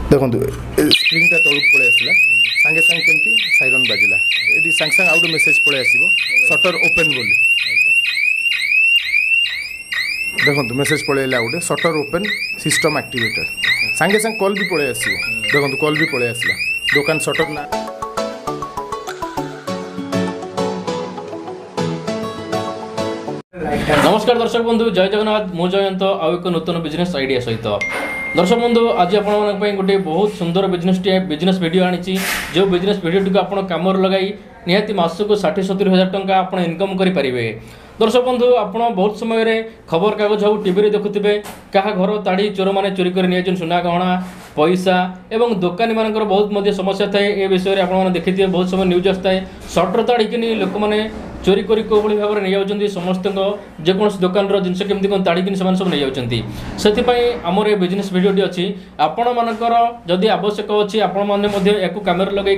देखो स्प्रिंगटा तौक पलि आसला सांगे सांगे केमती साइरन बाजिला ये सांगे सांगे आउट मेसेज पलि आसो सटर ओपन बोली देखो मेसेज पलैला गोटे सटर ओपन सिस्टम एक्टिवेटेड सांगे सांगे कॉल भी पलि आसो देखो कॉल भी पलि आसला दुकान सटर ना नमस्कार दर्शक बंधु जय जगन्नाथ मु जयंत आउ एक नूतन बिजनेस आइडिया सहित दर्शक बंधु आज आपण गोटे बहुत सुंदर बिजनेस वीडियो आनी जो बिजनेस वीडियो टी आप कम लगाई निहाती मासक 60-70 हजार टंका आप इनकम करेंगे। दर्शक बंधु आप बहुत समय खबर कागज हो टीवी देखुवे क्या घर ताड़ी चोर मैंने चोरी कर सुना गहना पैसा एवं दोकानी मानकर बहुत समस्या थाए ए विषय में देखिए बहुत समय न्यूज आसता है सटर ताड़िकी लोक मैंने चोरी करी कोभली भाव में नहीं जाऊँगी समस्त जेकोसी दुकान जिनस केमती कौन ताड़िकी सब नहीं जाऊँगी से आमर ये बिजनेस वीडियोटी अच्छी आपण मानकर जदि आवश्यक अच्छी आपण मैंने या कैमेरा लगे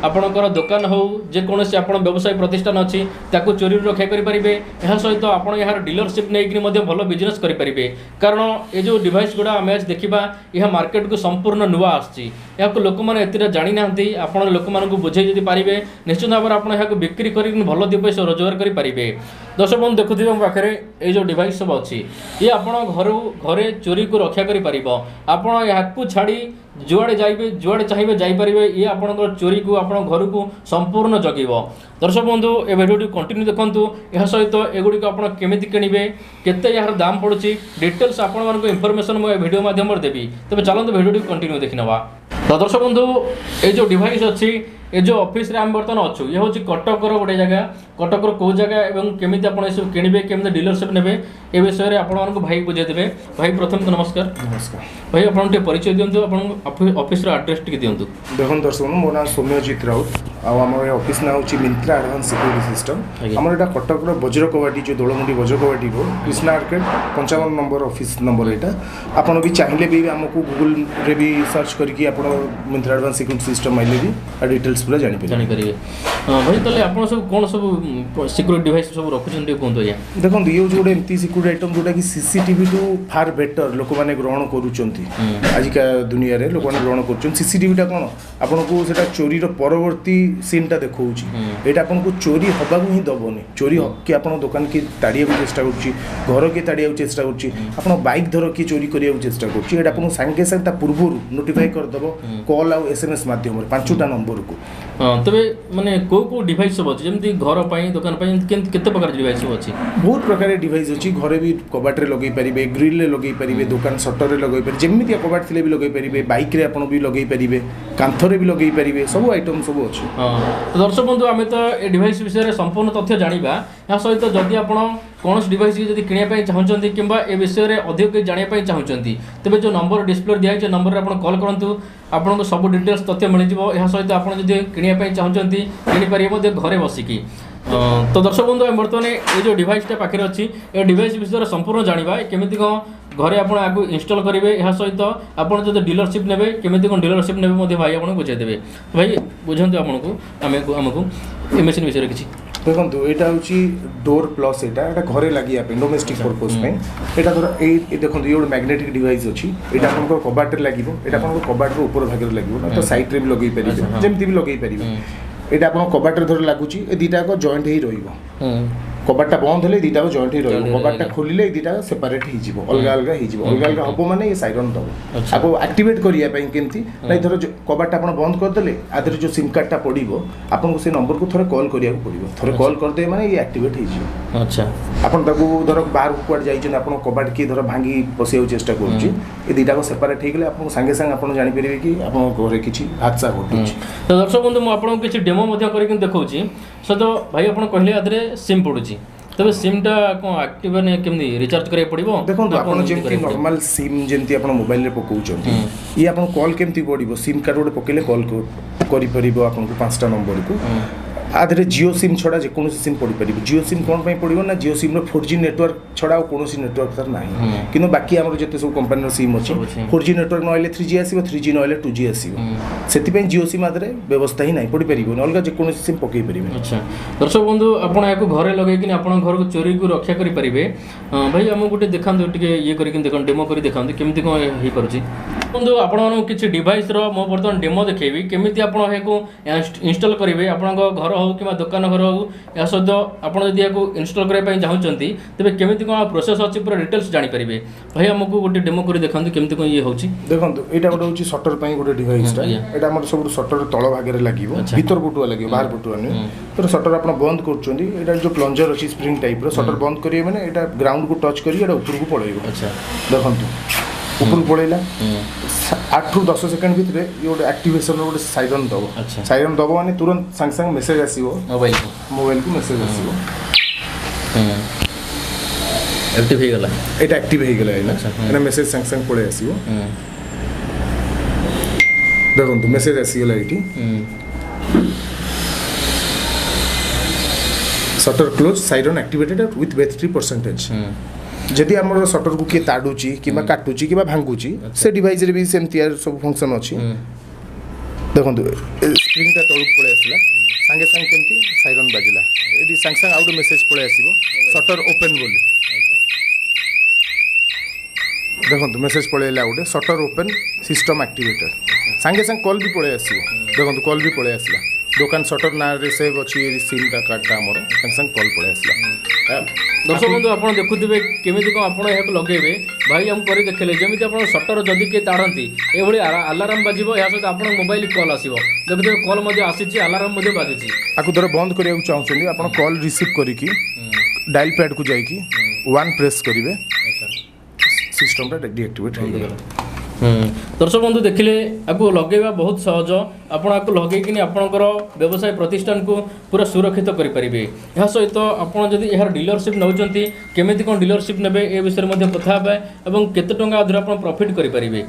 आपणकर दुकान हो जेकोसी आप व्यवसाय प्रतिष्ठान अच्छी चोरी रक्षा करेंगे यह सहित आप यार डीलरशिप नहीं भल बिजनेस करेंगे कारण ये जो डिवाइस गुड़ा आम आज देखा यह मार्केट को संपूर्ण नुआ आसी लोक मैंने जानी ना आप लोक बुझे पारे निश्चित भाव में आप बिक्री कर भल दी पैसा रोजगार करेंगे। दर्शक बंधु देखुए मो पाखे ये जो डिवाइस सब अच्छी ये आप घरे चोरी को रक्षा कर छाड़ी जुआड़े जाइए जुआड़े चाहिए जापर ये आपंकर चोरी को आप घर को संपूर्ण जगेब। दर्शक बंधु ए भिडियो कंटिन्यू देखूँ यह सहित एगुड़ी आप केमी किणवे केते यार दाम पड़ुची डिटेल्स आपको इनफॉरमेशन मुझे वीडियो माध्यम देवी तेज चलते भिडियो कंटिन्यू देखी नवा। तो दर्शक बंधु ये जो डिवाइस अच्छी ये जो ऑफिस रे आम बर्तमान अच्छु ये हूँ कटकर गोटे जगह कटकर कौ जगह एवं केमी आप किणवे केमी डीलरशिप ने ए विषय में आपण भाई बुझेदेवे। भाई प्रथम तो नमस्कार। नमस्कार भाई आप परिचय दिंतु ऑफिस एड्रेस टी दिंतु। देखो दर्शक मो ना सौम्यजीत राउत आम ऑफिस ना हूँ मिंत्रा एडवांस सिक्योरिटी सिस्टम आमर यहाँ कटक वज्र कबाटी जो दोलमुंडी वज्र कबाटी road Krishna arcade 55 number office number यहाँ आपड़ भी चाहिए भी आमको गूगल रे भी सर्च करके आप मिंत्रा एडवांस सिक्योरिटी सिस्टम आइले भी डिटेल्स पूरा जानीपारे। भाई तेल आप सब कौन सब सिक्योरिटी डिवाइस सब रखुच्च कहते हैं। देखो ये हूँ गोटे एमती सिक्योरिटी आइटम जोटा कि सीसीटीवी टू फार बेटर लोक मैंने ग्रहण करुँच आजिका दुनिया रे लोक मैंने ग्रहण कर सीसीटीवीटा कौन आपको से चोरी परवर्ती सीनटा देखा यहाँ आपको चोरी हवा ही दबनी चोरी कि आप दुकान किए ताड़िया चेष्टा कर किए ताड़िया चेष्टा कर बाइक धर किए चोरी करने चेष्टा कर सांगे सांगे पूर्व नोटिफाई करदेव कॉल आउ एसएमएस माध्यम 5टा नंबर को। तबे माने को डिवाइस सब अच्छी जमी घर पर दुकान केते प्रकार डिवाइस सब अच्छी बहुत प्रकार डिवाइस अच्छी घरे भी कबाट रे लगे पारे ग्रिल रे लगे पारे दुकान सटर रे लगे पारे जमी कबाट थे भी लगे पारे बाइक रे आपन भी लगे पारे कांथरे भी लगे पारे सब आइटम सब अच्छी। तो दर्शक बंधु आम तो ये डिवाइस विषय संपूर्ण तथ्य जाना या सहित जदि आप कौन डिवाइस जब किणापी चाहते कि ए विषय में अधिक किसी जानापी चाहते तेज जो नंबर डिस्प्ले दिखाई नंबर में आप कॉल करूँ आपको सब डिटेल्स तथ्य मिल जाए सहित आप किणापी चाहते किनीपारे घरे बसिकी। तो दर्शक बंधु आम बर्तमान ये जो डिवाइसटा पाखे अच्छी ये डिवाइस विषय में संपूर्ण जाना केमी कौन घरे आप आगे इनस्टॉल करेंगे यह सहित आप जो डीलरशिप ने केमी कौन डीलरशिप ने भाई आपको बुझेदेवे। भाई बुझाते आपको आमको ये मेसीन विषय किसी देखो यहाँ हूँ डोर प्लस यहाँ घरे लगे डोमेस्टिक पर्पज यहाँ धर ये देखो ये गोटे मैग्नेटिक डिवाइस अच्छी यहाँ आप कबाट लगे यहाँ आप कबाट ऊपर भाग लगे तो सैड्रे भी लगे पारे जमी भी लगे पारे यहाँ आप कबाट धर लगुच दीटा जॉइंट ही कबाटा बंद हेले दीटा जॉइंट ही कबाटा खोलिले दीटा सेपरेट हो अलग अलग अलग अलग हम माने ये साइरन दब आपको एक्टिवेट करने केमती ना धर कबाट आप बंद करदे आधे जो सिम कार्डटा पड़ो आपको से नंबर को थोड़े कॉल करा पड़ो थोड़े कॉल करदे माने ये एक्टिवेट हो। अच्छा आपन धर बाहर कुआड जाइछन आपन कबाट की धर भांगी पशिया चेष्टा करूची ये दीटा सेपरेट हो गले आपको सांगे सांगे आप जानि परिबे कि आपन घरे किछि हादसा घटुछि। तो दर्शक बंधु मु आपन किछि डेमो मध्ये करके देखौछि सो तो भाई आपन कहले आदरे सिम पड़ुछि तबे सिमटा कौन एक्टिव ने केमनी रिचार्ज करे पड़िबो। देखो आपन जेमती नॉर्मल सिम जेमती आपन मोबाइल रे पकाउचंती ये आपन कॉल केमती पड़िबो सिम कार्ड गोटे पकेले कॉल करि परिबो आपन को 5टा नंबर को आधे जियो सिम छड़ा जेको सिम पड़ पार जियो सिम कौन पड़ो ना जियो सिम 4G नेटवर्क छड़ा कौन नेटवर्क तार ना कि बाकी आम जिते सब कंपानी सिम अच्छी 4G नेटवर्क नहले 3G आसो 3G नहले 2G आसो से जियो सिम आदि व्यवस्था ही ना पड़ पार अलग जेको सिम पकई पारे। अच्छा दर्शक बंधु आप घरे लगे आप घर को चोरी को रक्षा करेंगे भाई आम गोटे देखा ये कर डेमो कर देखा केमती कौन हो पारे बंधु आपण किसी डिवाइस मो बर्तमान डेमो देखेबी केमिति आपण हेको इंस्टॉल करेंगे आपण घर हो कि दुकान घर हो या सहित आप इंस्टॉल करने चाहते तेज केमिति कौन प्रोसेस अच्छी पूरा डिटेल्स जानीपर भाई आमको गोटे डेमो कर देखा केमिति कौन ये होची देखो यहाँ गोटे हूँ सटर गोटे डिवाइसटा यहाँ आम सब सटर तल भागे लगे भीतर पटुआ लगे बाहर पटुआ नुहे तो सटर आप बंद कर जो प्लंजर अच्छी स्प्रिंग टाइप सटर बंद करेंगे मैंने यहाँ ग्राउंड को टच कर ऊपर को पड़ेगा देखो ऊपर पड़ेगा 8 ରୁ 10 सेकंड भितर ये गोटे एक्टिवेशन गोटे साइरन दब साइरन दब माने तुरंत सांग सांग मेसेज आसीबो मोबाइल को मेसेज आसीबो एक्टिव हो गला एटा एक्टिव हो गला एना मेसेज सांग सांग पळे आसीबो देखो मेसेज आसी गला eighty shutter close siren activated with battery percentage जदि आम सटर को किए ताड़ुची कि काटुची कि भांगुची से डिवाइस रे भी सेमती सब फंक्शन अच्छी देखो स्क्रीनटा तलक पड़े आसला सांगे सांगे केमती साइरन बाजिला ये सांगे सांगे आउट मेसेज पड़े आसो सटर ओपन बोली देखो मेसेज पड़े गोटे सटर ओपन सिस्टम एक्टिवेटेड सांगे सांगे कॉल भी पड़े आसो देखो कॉल भी पड़े आसला दुकान सटर ना सेव अच्छी सिमटा कार्डटा आमर सांगे सांगे कॉल पड़े आसला दर्शक बंधु आप देखुवे केमी कौन आप लगे भाई आम कर देखले जमी आप सटर जदि किए ताड़ती ये आलाराम बाजिबो या सहित आप मोबाइल कॉल आसो देखते कॉल आसी आलाराम बाजुची आपको धर बंद करने चाहते आप कॉल रिसीव करके डायल पैड को जाइए 1 प्रेस करेंगे सिस्टमटा डीएक्टिवेट हो गला दर्शक बंधु देखिले आपको लगेगा बहुत सहज आपको लगेकिन आपणकर व्यवसाय प्रतिष्ठान को पूरा सुरक्षित करेंगे यह सहित आपड़ जदि यार डीलरशिप नौकरी केमी कौन डीलरशिप ने ए विषय में कथा और केते टंका आधार आप प्रॉफिट करेंगे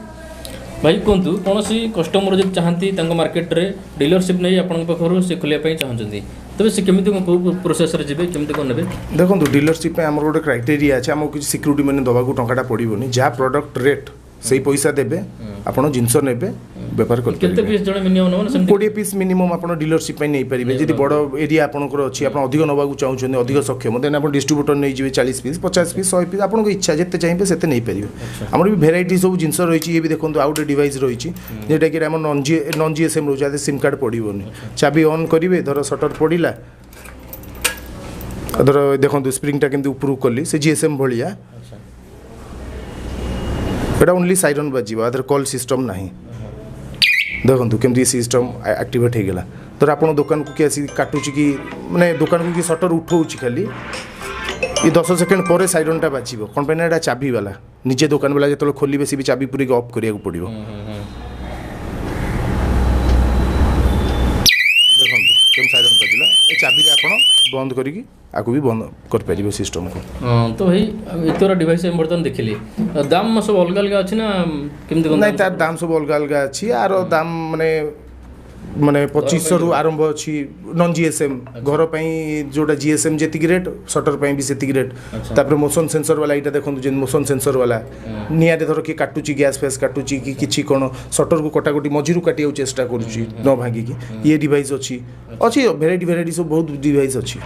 भाई कहतु कौन कस्टमर जब चाहती मार्केट रे डीलरशिप नहीं आपण पाखर से खोलिया चाहते तबे से केमी कौ प्रोसेस रे जिबे केमी कौन ने देखो डीलरशिप आम गोटे क्राइटेरिया अच्छे आमको किसी सिक्यूरीटी मैंने दवा टंकाटा पड़ोनी जहाँ प्रोडक्ट रेट से पैसा देबे आपण जिनस नेबे व्यापार केते पीस जणे मिनिमम न 20 पीस मिनिमम आपण डीलरशिप नै परिबे जदि बड़ एरिया आपनकर अछि आपण अधिक नबा को चाहउछन अधिक सक्षम देन आपण डिस्ट्रीब्यूटर नै जिवे 40 पीस 50 पीस 100 पीस आपण को इच्छा जते चाहिबे सेते नै परिबे हमर भी वेराइटी सब जिनस रहिछि ये भी देखंतु आउट डिवाइस रहिछि जेटा कि हम नॉन जीएसएम रहुछि सिम कार्ड पड़िबोनी चाबी ऑन करिवे धर शटर पड़िला धर देखंतु स्प्रिंगटा केमति ऊपर कली से जीएसएम भलिया एटा ओनली साइरन बाजिबा अदर कॉल सिस्टम नाही देखो केमती सिस्टम एक्टिवेट हो गला तो आप दुकान को किसी काटुची कि माने दुकान को कि सटर उठाऊँच खाली ये 10 सेकेंड पर साइरनटा बाजिबो कौन पे ना चाबी वाला निजे दुकान वाला जो खोलिबे सी भी चाबी पूरी ऑफ करिया को पड़िबो देखो केम साइरन बाजिला ए चाबी रे आपण बंद करिकी आको भी बंद कर पारिबो सिस्टम को तो भाई इतरा डिवाइस हम बर्तन देखिले दाम सब अलग अलग अछि ना केमति नै तार दाम सब अलग अलग अछि आरो दाम माने माने 2500 रु आरंभ अछि नॉन जीएसएम घर पई जोटा जीएसएम जेति रेट शटर पई भी सेति रेट तापर मोशन सेंसर वाला इटा देखंतु जे मोशन सेंसर वाला निया रे धर कि काटुची गैस फेस काटुची कि किछि कोन शटर को कटाकटी मजिरु काटियो चेष्टा करूची न भागी कि ये डिवाइस अछि वेराइटी सब बहुत डिवाइस अछि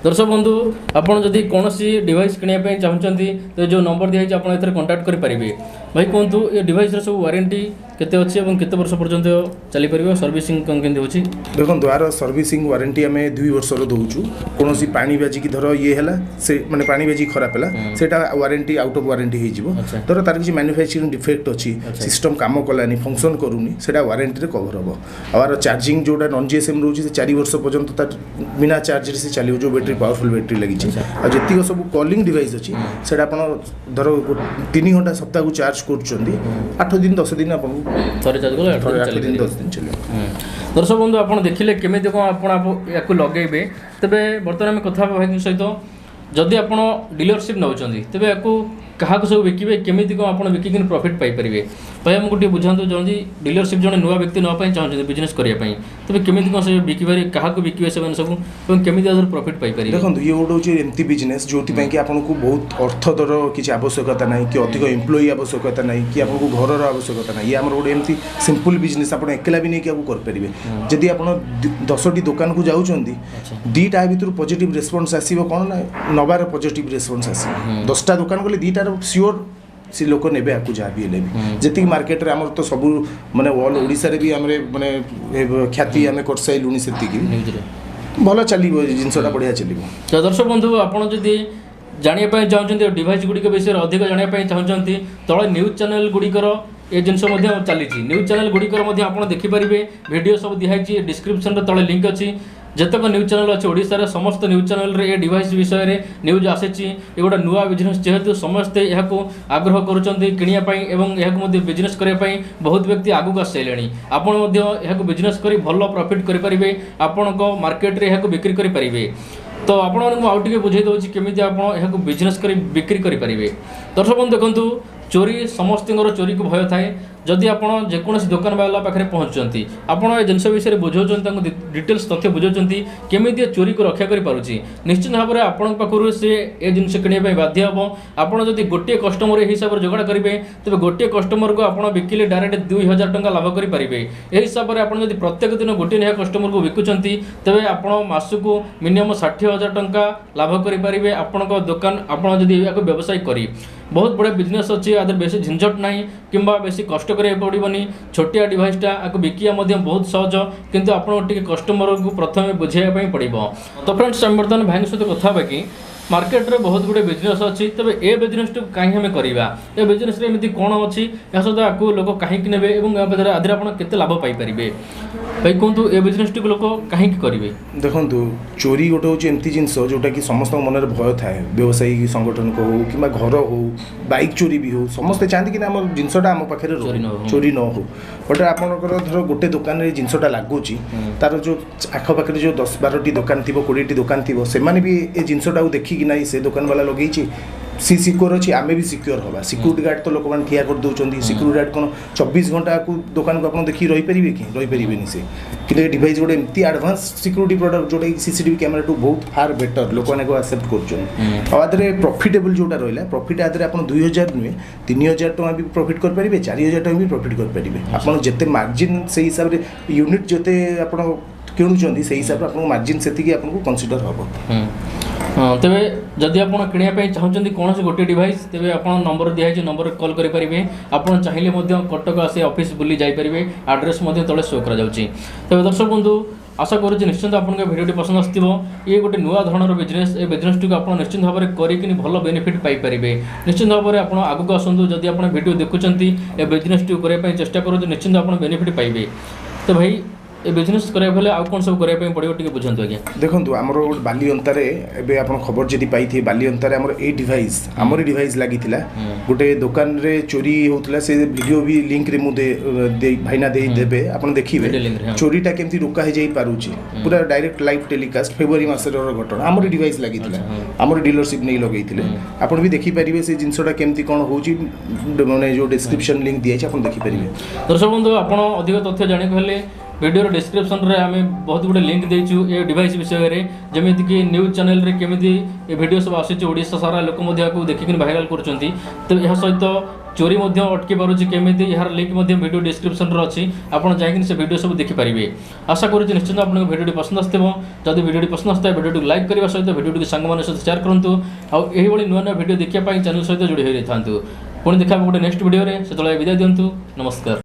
दर्शक बंधु आपण जदि कोनोसी डिवाइस किनिया पई चाहउचंती तो जो नंबर दिया छै आपण एथरे कांटेक्ट करि परिबे भाई कहतु ये डिवाइस रे सब वारंटी केते अछि एवं केते वर्ष पर्यंत चली परिबो सर्विसिंग कोन केंदे होछि देखो द्वारा सर्विसिंग वारंटी आम 2 वर्ष दौचु कौन पानी बाजी की धर ये है से माने पानी बाजी खराब है सेटा वारंटी आउट ऑफ वारंटी हो धर तार किसी मैन्युफैक्चरिंग डिफेक्ट अच्छी सिस्टम काम कलानी फंक्शन करूनी सेटा वारंटी रे कवर हम आर चार्जिंग जोटा नॉन जीएसएम रोचे 4 वर्ष पर्यंत बिना चार्ज से चलो जो बैटरी पावरफुल बैटरी लगी जी सब कॉलिंग डिवाइस अच्छी से धर 3 घंटा सप्ताह को चार्ज कर 8 दिन 10 दिन आप 8 दिन 10 दिन चलो दर्शक बंधु आप देखिले केमी कौन आपको लगेबे तेबे बर्तमान में कथा भाई सहित जदि आप डीलरशिप नौकरी तेबे आपको क्या सब बिके केमी कौन आप बिकिन प्रॉफिट पाई परिबे भाई हमको टे बुझातु जल्दी डीलरशिप जड़े नुआ व्यक्ति नापी चाहते बिजनेस करने तेज केमी कौन से बिकबारे क्या बिके से सब केमी प्रॉफिट पाई परिबे देखो ये गोटे एमती बिजनेस जो कि आपको बहुत अर्थर किसी आवश्यकता ना कि अधिक एम्प्लॉई आवश्यकता ना कि आपको घर आवश्यकता ना ये आम गोटे एमती सिंपल बिजनेस आप एकला भी नहीं करेंगे जदि आप 10टी दुकान को जाऊँगी 2टा भर पॉजिटिव रेस्पॉन्स आसो कौन ना नबार पॉजिटिव रेस्पॉन्स आस 10टा दुकान गले 2टार श्योर सी लोक नेबे आकु जहाँ भी जी मार्केट रे तो सब माने ऑल ओडिसा रे भी हमरे माने ख्याति आम कर साइलुनी से भल चलो जिनसा बढ़िया चलो। तो दर्शक बंधु आपड़ जदि जानापी चाहते डिवाइस गुड़िक विषय अधिक जानापी चाहते तले न्यूज चैनल गुड़िकर ये जिनस चली न्यूज चैनल गुड़िकर आप देखिपारे वीडियो सब दिखाई डिस्क्रिप्शन तले लिंक अच्छी जतक न्यूज चैनल अच्छे ओडिशा समस्त न्यूज चैनल रे डिवाइस विषय रे न्यूज आसी ये गोटे नुआ बिजनेस जेहेतु समस्ते यहाँ आग्रह कर बिजनेस करने बहुत व्यक्ति आगू आसारे आपड़ बिजनेस कर भल प्रॉफिट करेंगे आपण मार्केट रे यहाँ बिक्री करेंगे। तो आपण आउटे बुझे दूसरी केमी आप बिजनेस कर बिक्री करेंगे। दर्शक बंधु देखूँ चोरी समस्त चोरी को भय थाए जदि आपड़ जेकोसी दुकान वाला पाखे पहुँचुंट आपड़ जिन विषय बुझाऊँ डिटेल्स तथ्य बुझाऊँ केमी चोरी को रक्षा करें निश्चित भाव में आपण पाखु से ये जिन किणा बाध्य हम आपड़ जब गोटे कस्टमर हिसाब से जोगाड़ करेंगे तेज गोटे कस्टमर को आप बिकिले डायरेक्ट 2000 टंका लाभ करेंगे। यह हिसाब से आपड़ प्रत्येक दिन गोटे निहा कस्टमर को बिकुंट तेज आप मासक मिनिमम 60,000 टंका लाभ करेंगे आपण दुकान आपड़ व्यवसाय करी बहुत बड़े बिजनेस अच्छी आदर बेसी झंझट ना कि बेसी कष्ट करा पड़ोनी छोटिया डिवाइसटा आपको बिकिया बहुत सहज किंतु आपको कस्टमर को प्रथम बुझाइवाई पड़ो। तो फ्रेंड्स आम बर्तमान भाई सहित कथा कि मार्केट रे बहुत गुड़े बिजनेस अच्छी तेज ए बिजनेस कहीं आम करवा ए बिजनेस एमती कौन अच्छी या सहित आपको लोक कहीं ने आदि आप केते लाभ पाइपर भाई कहतु ए बिजनेस टी लोक कहीं करेंगे। देखो चोरी गोटे हूँ एमती जिनस जोटा कि समस्त मन में भय थाए व्यवसायी संगठन को हो कि घर हो बाइक चोरी भी हो समस्ते चाहते कि आम जिनसा आम पाखे चोरी न हो बट आपंकर धर गोटे दुकान में जिनसा लगुच तार जो आखपाखे जो 10-12 दुकान थी 20 दुकान थी से भी ये जिनसा देखिकी ना से दुकान वाला लगे सी सिक्योर अच्छी आम भी सिक्योर हवा सिक्यूरीटी गार्ड तो लोक मैंने ठिया कर दौरान सिक्यूरीटी गार्ड कौन 24 घंटा को दुकान को आप देखिए रहीपर कि रहीपर से कि डिवाइस गोटे एमती एडवांस सिक्यूरीटी प्रोडक्ट जोटा सीसीटीवी कैमेरा टू बहुत फार बेटर लोक मैंने एक्सेप्ट कर प्रॉफिटेबल जोटा रहा प्रॉफिट आदि आप 2000 नुहे 3000 टଙ୍କା भी प्रॉफिट करेंगे 4000 टଙ୍କା भी प्रॉफिट करेंगे आप जिते मार्जिन से हिसाब से यूनिट जिते आप किणुंट से हिसाब से मार्जिन से कनसीडर हम। हाँ तेरे जदि आप किणापी चाहते कौन से गोटे डिवाइस तेरे आप नंबर दिखाई नंबर कॉल करेंगे आप चाहिए कटक आसे ऑफिस बुली जापरेंगे आड्रेस तले शो कर तेज दर्शक बंधु आशा करुँच निश्चिंत आपको भिडियो पसंद आसो ये गोटे नुआ धरण बिजनेस ए बिजनेस टी आप निश्चिंत भाव में करके भल बेनिफिट पाइपर निश्चिंत भाव में आप आगू आसतु जदि आप भिडियो देखुंत ए बिजनेस टी करने चेष्टा करूँ निश्चिंत आप बेनिफिट पाइबे। तो भाई ए बिजनेस कराइले आउ कौन सब कराइले पड़ो टे बुझातु आज्ञा। देखो आमर गोटे बाली अंतारे एबे आप खबर जदि पाई बाली अंतारे आमर ए डिवाइस आमरी डिवाइस लगी गोटे दुकान रे चोरी होता से वीडियो भी लिंक रे मुझे भाईना देवे आप देखिए चोरीटा केमती रोका हो पारुची पूरा डायरेक्ट लाइव टेलीकास्ट फेब्रुआरी मासर घटना आमरी डिवाइस लगी आमर डीलरशिप नहीं लगे आप भी देखिपारे से जिनसा केमती कौन हो मैंने जो डिस्क्रिप्शन लिंक दिखाई आप देखिपारे। दर्शक बंधु आप अधिक तथ्य जाना वीडियो डिस्क्रिप्शन रे आम बहुत गुड़े लिंक देचु ए डिवाइस विषय में जमीक न्यूज चैनल रे केमिति वीडियो सब आसी सारा लोक देखिक भाइराल कर तो यह सहित चोरी अटकी पार्टी केमिति यार लिंक वीडियो डिस्क्रिप्शन अच्छी आपड़ जाकि से वीडियो सब देखिपारे। आशा करुँच निश्चित आपको वीडियो पसंद आसो जब वीडियो पसंद आता है वीडियो लाइक करने सहित वीडियो सांग सहित शेयर करूँ आउ नुआ नुआ वीडियो देखापी चैनल सहित जोड़ी हो था पुणी देखा गोटे नेक्स्ट वीडियो से विदाय दिंतु नमस्कार।